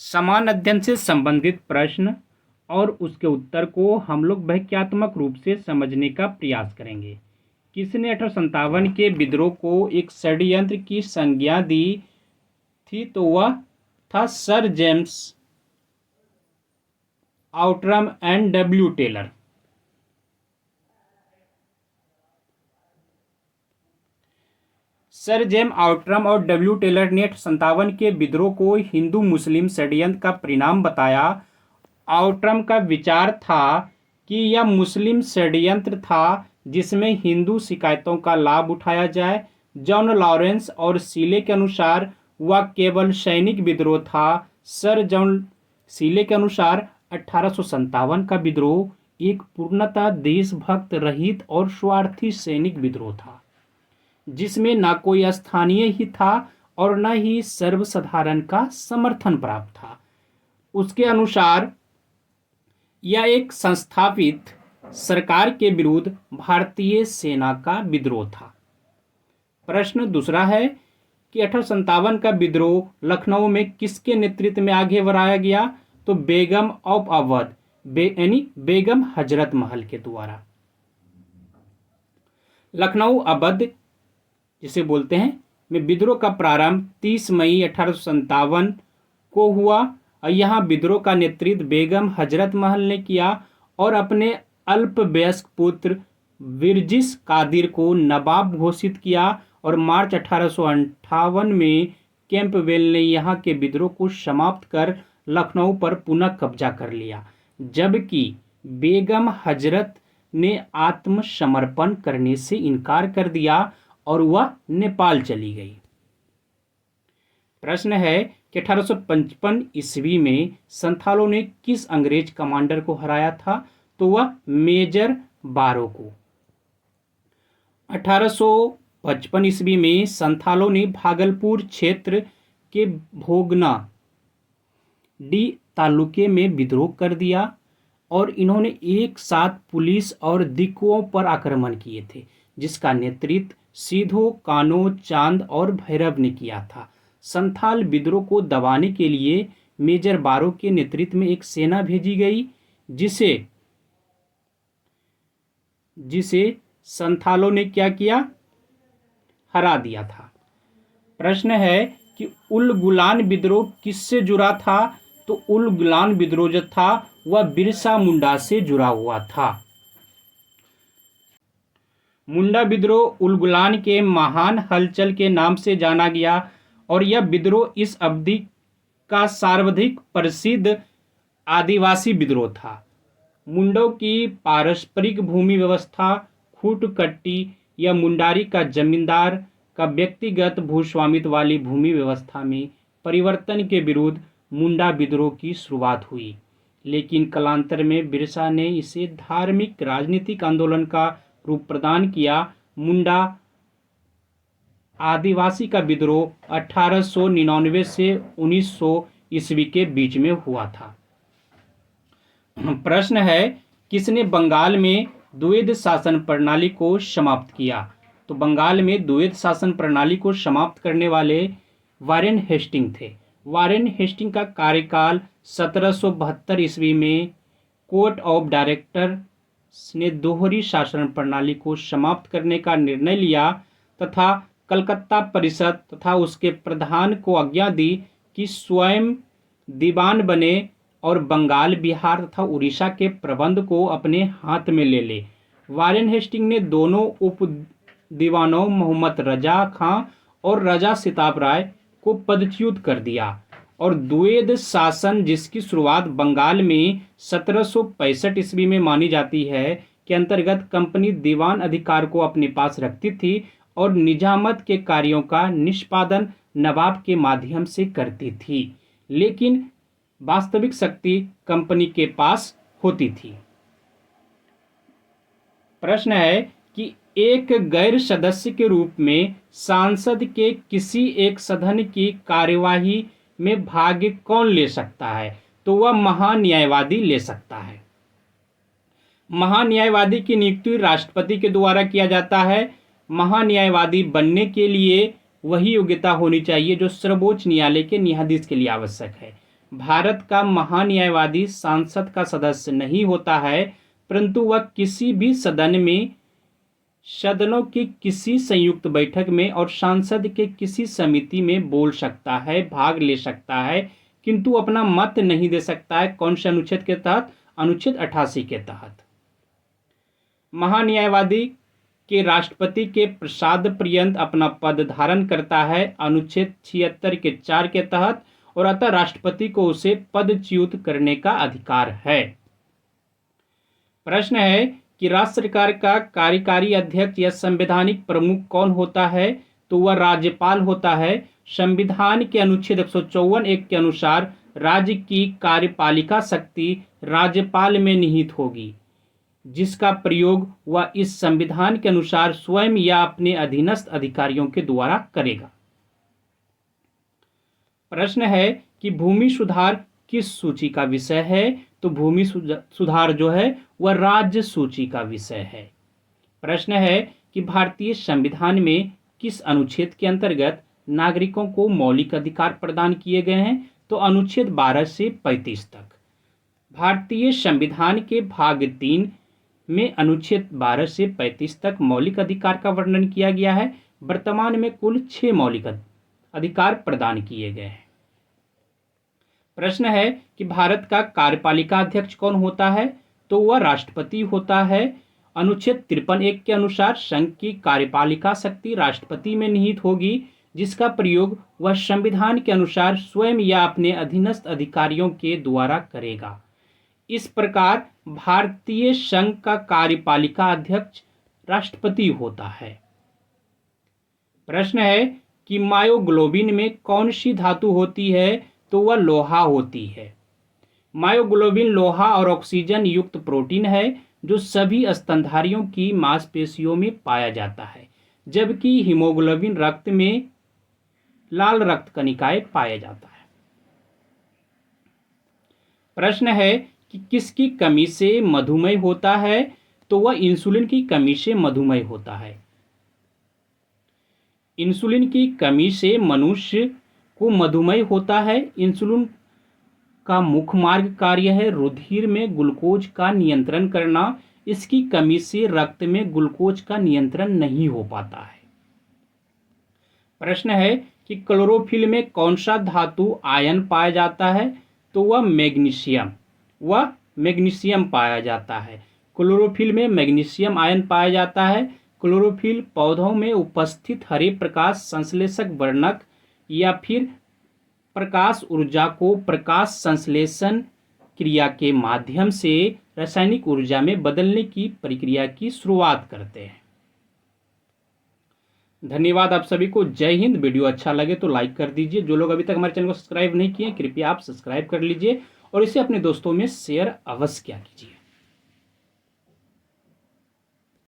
समान अध्ययन से संबंधित प्रश्न और उसके उत्तर को हम लोग वाक्यात्मक रूप से समझने का प्रयास करेंगे। किसने 1857 के विद्रोह को एक षड्यंत्र की संज्ञा दी थी? तो वह था sir James Outram and W Taylor. Sir James Outram और डब्ल्यू टेलर ने 1857 के विद्रोह को हिंदू मुस्लिम षड्यंत्र का परिणाम बताया। आउट्रम का विचार था कि यह मुस्लिम षड्यंत्र था जिसमें हिंदू शिकायतों का लाभ उठाया जाए। जॉन लॉरेंस और सीले के अनुसार वह केवल सैनिक विद्रोह था। सर जॉन सीले के अनुसार 1857 का विद्रोह एक पूर्णतः देशभक्त रहित और स्वार्थी सैनिक विद्रोह था जिसमें न कोई स्थानीय ही था और न ही सर्वसाधारण का समर्थन प्राप्त था। उसके अनुसार यह एक संस्थापित सरकार के विरुद्ध भारतीय सेना का विद्रोह था। प्रश्न दूसरा है कि 1857 का विद्रोह लखनऊ में किसके नेतृत्व में आगे बढ़ाया गया? तो बेगम ऑफ अवध यानी बेगम हजरत महल के द्वारा। लखनऊ अवध जिसे बोलते हैं में विद्रोह का प्रारंभ 30 मई 1857 को हुआ और यहाँ विद्रोह का नेतृत्व बेगम हजरत महल ने किया और अपने अल्पवयस्क पुत्र विरजिस कादिर को नवाब घोषित किया और मार्च 1858 में कैंपबेल ने यहाँ के विद्रोह को समाप्त कर लखनऊ पर पुनः कब्जा कर लिया, जबकि बेगम हजरत ने आत्मसमर्पण करने से इनकार कर दिया और वह नेपाल चली गई। प्रश्न है कि 1855 ईस्वी में संथालों ने किस अंग्रेज कमांडर को हराया था? तो वह मेजर बारो को। 1855 ईस्वी में संथालों ने भागलपुर क्षेत्र के भोगना डी तालुके में विद्रोह कर दिया और इन्होंने एक साथ पुलिस और दिकुओं पर आक्रमण किए थे, जिसका नेतृत्व सीधो, कानो, चांद और भैरव ने किया था। संथाल विद्रोह को दबाने के लिए मेजर बारो के नेतृत्व में एक सेना भेजी गई जिसे संथालों ने क्या किया? हरा दिया था। प्रश्न है कि उल गुलान विद्रोह किससे जुड़ा था? तो उल गुलान विद्रोह जो था वह बिरसा मुंडा से जुड़ा हुआ था। मुंडा विद्रोह उल गुलान के महान हलचल के नाम से जाना गया और यह विद्रोह इस अवधि का सर्वाधिक प्रसिद्ध आदिवासी विद्रोह था। मुंडों की पारस्परिक भूमि व्यवस्था खूटकट्टी या मुंडारी का जमींदार का व्यक्तिगत भूस्वामित्व वाली भूमि व्यवस्था में परिवर्तन के विरुद्ध मुंडा विद्रोह की शुरुआत हुई, लेकिन कालांतर में बिरसा ने इसे धार्मिक राजनीतिक आंदोलन का रूप प्रदान किया। मुंडा आदिवासी का विद्रोह 1899 से 1900 ईस्वी के बीच में हुआ था। प्रश्न है किसने बंगाल में द्वैध शासन प्रणाली को समाप्त किया? तो बंगाल में द्वैध शासन प्रणाली को समाप्त करने वाले वारेन हेस्टिंग थे। वारेन हेस्टिंग का कार्यकाल 1772 ईस्वी में कोर्ट ऑफ डायरेक्टर्स ने दोहरी शासन प्रणाली को समाप्त करने का निर्णय लिया तथा कलकत्ता परिषद तथा उसके प्रधान को आज्ञा दी कि स्वयं दीवान बने और बंगाल, बिहार तथा उड़ीसा के प्रबंध को अपने हाथ में ले ले। वारेन हेस्टिंग ने दोनों उप दीवानों मोहम्मद रजा खां और रजा सिताब राय को पदच्युत कर दिया और द्वैध शासन, जिसकी शुरुआत बंगाल में 1765 ईस्वी में मानी जाती है, के अंतर्गत कंपनी दीवान अधिकार को अपने पास रखती थी और निजामत के कार्यों का निष्पादन नवाब के माध्यम से करती थी, लेकिन वास्तविक शक्ति कंपनी के पास होती थी। प्रश्न है कि एक गैर सदस्य के रूप में सांसद के किसी एक सदन की कार्यवाही में भाग कौन ले सकता है? तो वह महान्यायवादी ले सकता है। महान्यायवादी की नियुक्ति राष्ट्रपति के द्वारा किया जाता है। महान्यायवादी बनने के लिए वही योग्यता होनी चाहिए जो सर्वोच्च न्यायालय के न्यायाधीश के लिए आवश्यक है। भारत का महान्यायवादी संसद का सदस्य नहीं होता है, परंतु वह किसी भी सदनों की किसी संयुक्त बैठक में और सांसद के किसी समिति में बोल सकता है, भाग ले सकता है, किंतु अपना मत नहीं दे सकता है। कौन से अनुच्छेद के तहत? अनुच्छेद 88 के तहत। महान्यायवादी के राष्ट्रपति के प्रसाद पर्यंत अपना पद धारण करता है, अनुच्छेद 76 के 4 के तहत, और अतः राष्ट्रपति को उसे पदच्युत करने का अधिकार है। प्रश्न है कि राज्य सरकार का कार्यकारी अध्यक्ष या संवैधानिक प्रमुख कौन होता है? तो वह राज्यपाल होता है। संविधान के अनुच्छेद 154(1) के अनुसार राज्य की कार्यपालिका शक्ति राज्यपाल में निहित होगी, जिसका प्रयोग वह इस संविधान के अनुसार स्वयं या अपने अधीनस्थ अधिकारियों के द्वारा करेगा। प्रश्न है कि भूमि सुधार किस सूची का विषय है? तो भूमि सुधार जो है वह राज्य सूची का विषय है। प्रश्न है कि भारतीय संविधान में किस अनुच्छेद के अंतर्गत नागरिकों को मौलिक अधिकार प्रदान किए गए हैं? तो अनुच्छेद 12 से 35 तक। भारतीय संविधान के भाग 3 में अनुच्छेद 12 से 35 तक मौलिक अधिकार का वर्णन किया गया है। वर्तमान में कुल 6 मौलिक अधिकार प्रदान किए गए हैं। प्रश्न है कि भारत का कार्यपालिका अध्यक्ष कौन होता है? तो वह राष्ट्रपति होता है। अनुच्छेद 53(1) के अनुसार संघ की कार्यपालिका शक्ति राष्ट्रपति में निहित होगी, जिसका प्रयोग वह संविधान के अनुसार स्वयं या अपने अधीनस्थ अधिकारियों के द्वारा करेगा। इस प्रकार भारतीय संघ का कार्यपालिका अध्यक्ष राष्ट्रपति होता है। प्रश्न है कि मायोग्लोबिन में कौन सी धातु होती है? तो वह लोहा होती है। मायोग्लोबिन लोहा और ऑक्सीजन युक्त प्रोटीन है जो सभी स्तनधारियों की मांसपेशियों में पाया जाता है, जबकि हीमोग्लोबिन रक्त में लाल रक्त कणिकाएं पाया जाता है। प्रश्न है कि किसकी कमी से मधुमेह होता है? तो वह इंसुलिन की कमी से मधुमेह होता है। इंसुलिन की कमी से मनुष्य को मधुमेह होता है। इंसुलिन का मुख्य मार्ग कार्य है रुधिर में ग्लूकोज का नियंत्रण करना। इसकी कमी से रक्त में ग्लूकोज का नियंत्रण नहीं हो पाता है। प्रश्न है कि क्लोरोफिल में कौन सा धातु आयन पाया जाता है? तो वह मैग्नीशियम पाया जाता है। क्लोरोफिल में मैग्नीशियम आयन पाया जाता है। क्लोरोफिल पौधों में उपस्थित हरे प्रकाश संश्लेषक वर्णक या फिर प्रकाश ऊर्जा को प्रकाश संश्लेषण क्रिया के माध्यम से रासायनिक ऊर्जा में बदलने की प्रक्रिया की शुरुआत करते हैं। धन्यवाद आप सभी को। जय हिंद। वीडियो अच्छा लगे तो लाइक कर दीजिए। जो लोग अभी तक हमारे चैनल को सब्सक्राइब नहीं किए कृपया आप सब्सक्राइब कर लीजिए और इसे अपने दोस्तों में शेयर अवश्य किया कीजिए।